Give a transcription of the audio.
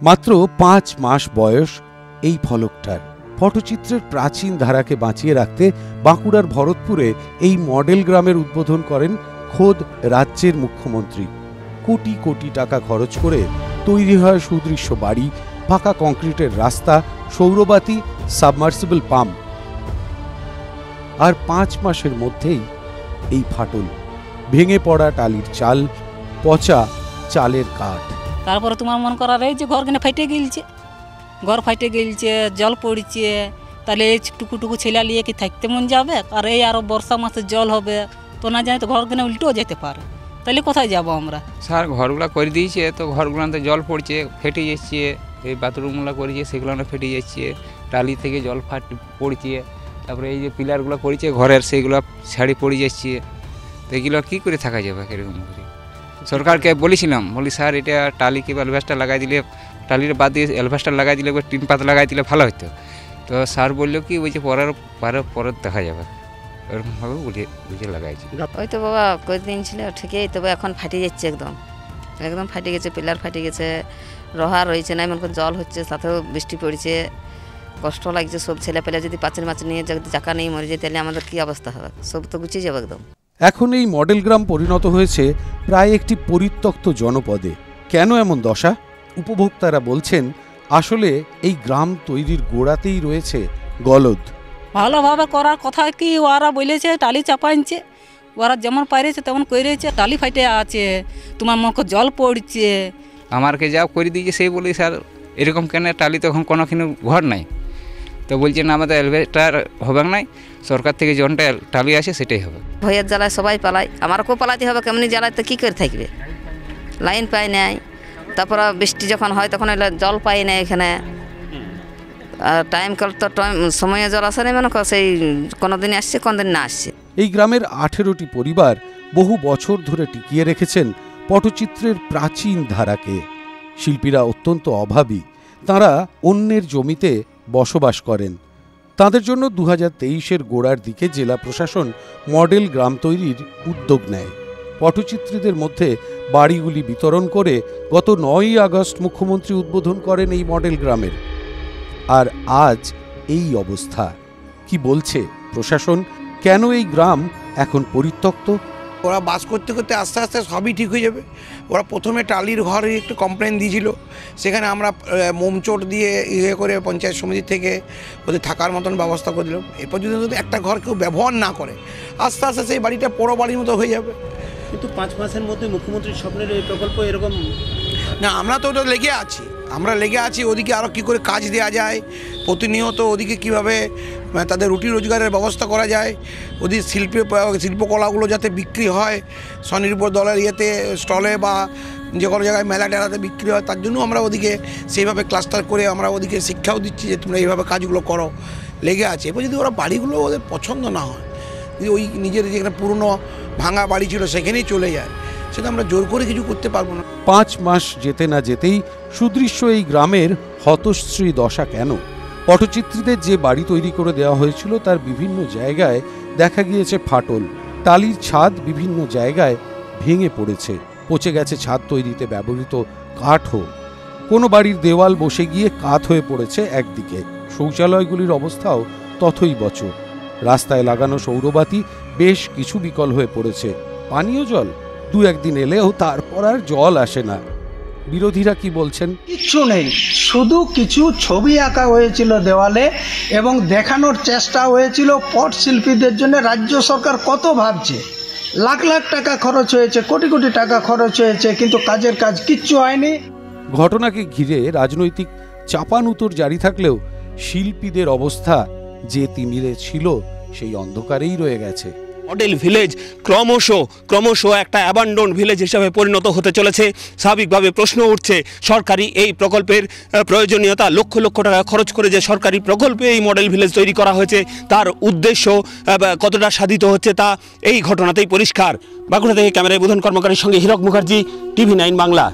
মাত্র 5 মাস বয়স এই ফলকটার। পটচিত্রের প্রাচীন ধারাকে বাঁচিয়ে রাখতে বাঁকুড়ার ভরতপুরে এই মডেল গ্রামের উদ্বোধন করেন খোদ রাজ্যের মুখ্যমন্ত্রী। কোটি কোটি টাকা খরচ করে তৈরি হয় সুদৃশ্য বাড়ি, পাকা কংক্রিটের রাস্তা, সৌরবাতি, সাবমার্সিবল পাম্প। আর 5 মাসের মধ্যেই এই ফাটল, ভেঙে পড়া টালির চাল, পচা চালের কাঠ। তারপরে তোমার মন করার এই যে ঘর কিনে ফাইটে গেলছে, ঘর ফাইটে গেলছে, জল পড়ছে, তাহলে এই টুকু টুকু ছেলে নিয়ে কি থাকতে মন যাবে? আর এই আরো বর্ষা মাসে জল হবে, তো না জানি তো ঘর কিনে উল্টেও যেতে পারে, তাহলে কোথায় যাব আমরা? স্যার ঘরগুলো করে দিয়েছে, তো ঘরগুলোতে জল পড়ছে, ফেটে যাচ্ছে। এই বাথরুমগুলো করেছে সেগুলো ফেটে যাচ্ছে, টালি থেকে জল পড়ছে। তারপরে এই যে পিলারগুলো করেছে ঘরের, সেইগুলো ছাড়ি পড়ে যাচ্ছে। তো এগুলো কী করে থাকা যাবে এরকম করে? সরকারকে বলেছিলাম, বলি স্যার এটা টালিকে অ্যালবেস্টার লাগাই দিলে, টালির বাদ দিয়ে অ্যালবেস্টার লাগাই দিলে, টিন পাত লাগাই দিলে ভালো হতো। তো স্যার বললো কি ওই যে পরে দেখা যাবে, এরকমভাবে বুঝে লাগাইছি। ওই তো বাবা কয়েকদিন ছিল ঠিকই, তবে এখন ফাটে যাচ্ছে, একদম একদম ফাটে গেছে, পিলার ফাটে গেছে, রহা রয়েছে না, এমন করে জল হচ্ছে, সাথেও বৃষ্টি পড়ছে, কষ্ট লাগছে। সব ছেলে পেলে যদি পাঁচের মাছ নিয়ে যদি চাকা নিয়ে মরে যায়, তাহলে আমাদের কী অবস্থা হবে? সব তো গুছিয়ে যাবে একদম। এখন এই মডেল গ্রাম পরিণত হয়েছে প্রায় একটি পরিত্যক্ত জনপদে। কেন এমন দশা? উপভোক্তারা বলছেন, আসলে এই গ্রাম তৈরির গোড়াতেই রয়েছে গলদ। ভালোভাবে করার কথা কি ওরা বলেছে, টালি চাপাইছে, ওরা যেমন পাইছে তেমন করেছে, টালি ফাইটে আছে, তোমার মুখে জল পড়ছে। আমারকে যা করে দিয়েছে সেই বলি স্যার এরকম কেন, টালি তখন কোনোখানে ঘর নাই। তো বলছে না আমাদের অ্যালবেস্টার হবে নাই, সরকার থেকে যনটা টালি আসে সেটাই হবে। ভয়ের জ্বালায় সবাই পালায়, আমারকেও পালাতে হবে, কেমনি জ্বালায় তো কী করে থাকবে? লাইন পায় নাই, তারপরে বৃষ্টি যখন হয় তখন জল পাই না এখানে। টাইম কল তো সময়ে জল আসে না, মানে সেই কোনোদিন আসছে কোনোদিন না আসছে। এই গ্রামের 18টি পরিবার বহু বছর ধরে টিকিয়ে রেখেছেন পটচিত্রের প্রাচীন ধারাকে। শিল্পীরা অত্যন্ত অভাবী, তাঁরা অন্যের জমিতে বসবাস করেন। তাদের জন্য 2023-এর গোড়ার দিকে জেলা প্রশাসন মডেল গ্রাম তৈরির উদ্যোগ নেয়। পটচিত্রীদের মধ্যে বাড়িগুলি বিতরণ করে গত 9ই আগস্ট মুখ্যমন্ত্রী উদ্বোধন করেন এই মডেল গ্রামের। আর আজ এই অবস্থা। কি বলছে প্রশাসন? কেন এই গ্রাম এখন পরিত্যক্ত? ওরা বাস করতে করতে আস্তে আস্তে সবই ঠিক হয়ে যাবে। ওরা প্রথমে টালির ঘরে একটু কমপ্লেন দিয়েছিল, সেখানে আমরা মোমচোট দিয়ে করে পঞ্চায়েত সমিতি থেকে ওদের থাকার মতন ব্যবস্থা করে দিলাম। এরপর যদি একটা ঘর কেউ ব্যবহার না করে, আস্তে আস্তে সেই বাড়িটা বড় বাড়ির মতো হয়ে যাবে। কিন্তু 5 মাসের মধ্যে মুখ্যমন্ত্রীর স্বপ্নের এই প্রকল্প এরকম না, আমরা তো ওটা লেগে আছি, ওদিকে আরও কী করে কাজ দেওয়া যায়, প্রতিনিয়ত ওদিকে কীভাবে তাদের রুটি রোজগারের ব্যবস্থা করা যায়, ওদের শিল্পকলাগুলো যাতে বিক্রি হয়, স্বনির্ভর দলের ইয়েতে স্টলে বা যে কোনো জায়গায় মেলা টেলাতে বিক্রি হয়, তার জন্য আমরা ওদিকে সেইভাবে ক্লাস্টার করে আমরা ওদিকে শিক্ষাও দিচ্ছি যে তোমরা এইভাবে কাজগুলো করো, লেগে আছে। এবার যদি ওরা বাড়িগুলো ওদের পছন্দ না হয়, যদি ওই নিজের যেখানে পুরনো ভাঙা বাড়ি ছিল সেখানেই চলে যায়, সেটা আমরা জোর করে কিছু করতে পারবো না। 5 মাস যেতে না যেতেই সুদৃশ্য এই গ্রামের হতশ্রী দশা কেন? পটচিত্রীদের যে বাড়ি তৈরি করে দেওয়া হয়েছিল তার বিভিন্ন জায়গায় দেখা গিয়েছে ফাটল, টালির ছাদ বিভিন্ন জায়গায় ভেঙে পড়েছে, পচে গেছে ছাদ তৈরিতে ব্যবহৃত কাঠও। কোনো বাড়ির দেওয়াল বসে গিয়ে কাঠ হয়ে পড়েছে একদিকে, শৌচালয়গুলির অবস্থাও তথৈবচ। রাস্তায় লাগানো সৌরবাতি বেশ কিছু বিকল হয়ে পড়েছে। পানীয় জল 2-1 দিন এলেও তারপর আর জল আসে না। বিরোধীরা কি বলছেন? কিচ্ছু নেই, শুধু কিছু ছবি আঁকা হয়েছিল দেওয়ালে এবং দেখানোর চেষ্টা হয়েছিল পট শিল্পীদের জন্য রাজ্য সরকার কত ভাবছে। লাখ লাখ টাকা খরচ হয়েছে, কোটি কোটি টাকা খরচ হয়েছে, কিন্তু কাজের কাজ কিচ্ছু হয়নি। ঘটনাকে ঘিরে রাজনৈতিক চাপানুতোর জারি থাকলেও শিল্পীদের অবস্থা যে তিমিরে ছিল সেই অন্ধকারেই রয়ে গেছে। মডেল ভিলেজ ক্রমশ একটা অ্যাবান্ডন ভিলেজ হিসাবে পরিণত হতে চলেছে। স্বাভাবিকভাবে প্রশ্ন উঠছে, সরকারি এই প্রকল্পের প্রয়োজনীয়তা, লক্ষ লক্ষ টাকা খরচ করে যে সরকারি প্রকল্পে এই মডেল ভিলেজ তৈরি করা হয়েছে তার উদ্দেশ্য কতটা সাধিত হচ্ছে তা এই ঘটনাতেই পরিষ্কার। বাঁকুড়া থেকে ক্যামেরায় বুধন কর্মকারের সঙ্গে হীরক মুখার্জি, TV9 বাংলা।